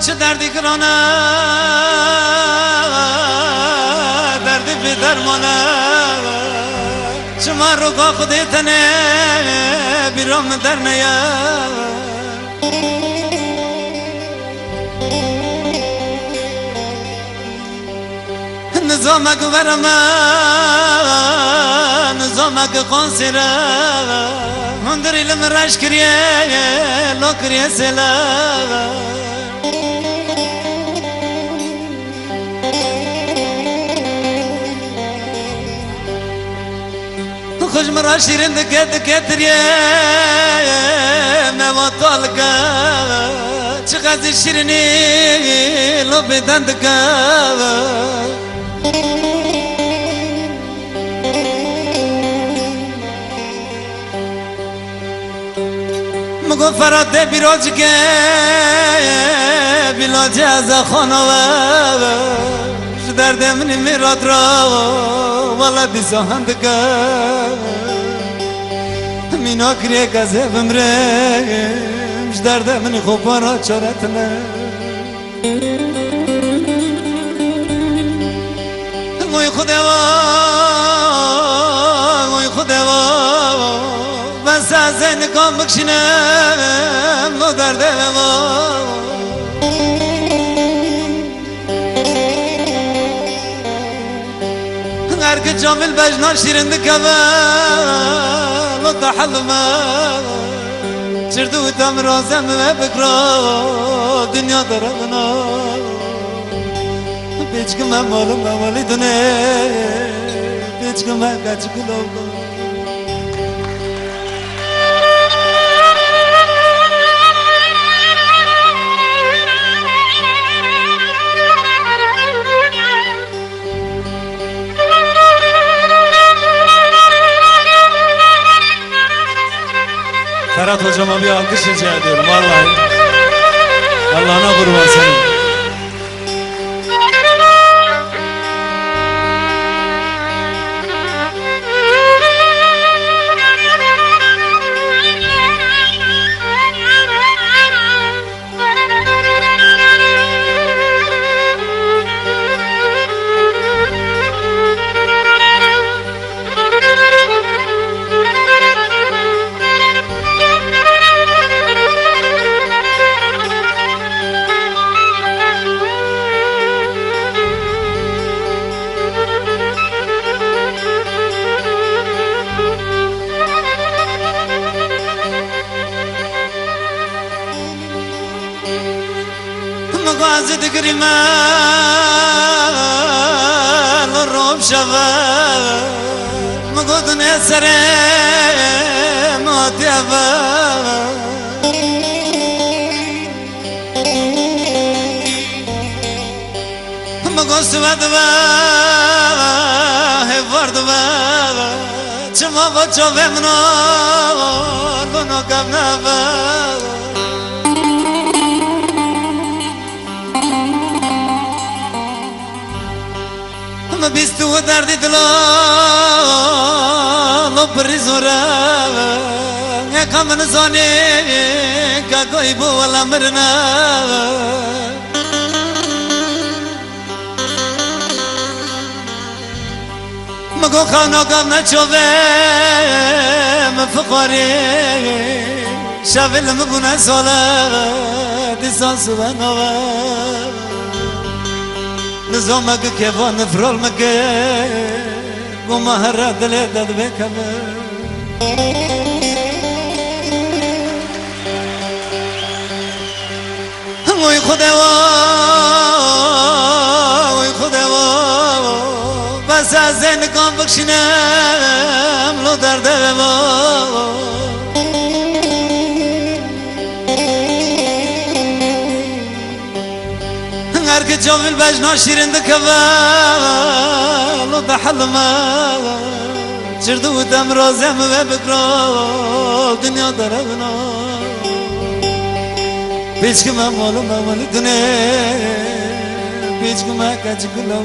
چه دردی کرانه دردی بی درمانه چه من رو که خودی تنه بیرام در نیا نظامك ورما نظامك قنصرة هندري لمراش كريه لو كريه سلا خوش مراشيرين دكت ريه ما وطالك چقدر شيريني لو بدندك مگو فراد بیروز که بلا جازا خانوار درد منی میراد را والا دیساند که مینا کریه گزه بمرش درد منی خوبارا چارت نه موی خدا بس از نگام بکشینم لو درده ما هر که جامل بجنا شیرند کبه لو تحل ما چردو دم رازم و بکرا دنیا درمنا بیچ که من مالی دونه بیچ که من گچ گلو Ferhat hocama bir alkış rica ediyorum vallahi. Allah'ına kurban senin. مغازي تقريمان الروم شغال مقود نسري موت يابا مقود سواد با هفرد با چما بچو بمنون بنو قبنا با بیستو دردی دلو لو پریزورا یکم نزانی که کوئی بولا مرنا مگو خانو کم نچوه مفقاری شاول مبونه سولا دیسان سوانوه نظامك كيف نفرول مكي وما هرد لي دد بكبر وي خدا بس زين كان بكشنم لو درد هر که جامل بجنا شیرند کبال و دحل ما چردو دم رازم و بکرا دنیا دربنا بیچ که من مالو مالی دونه بیچ که من کچ گلو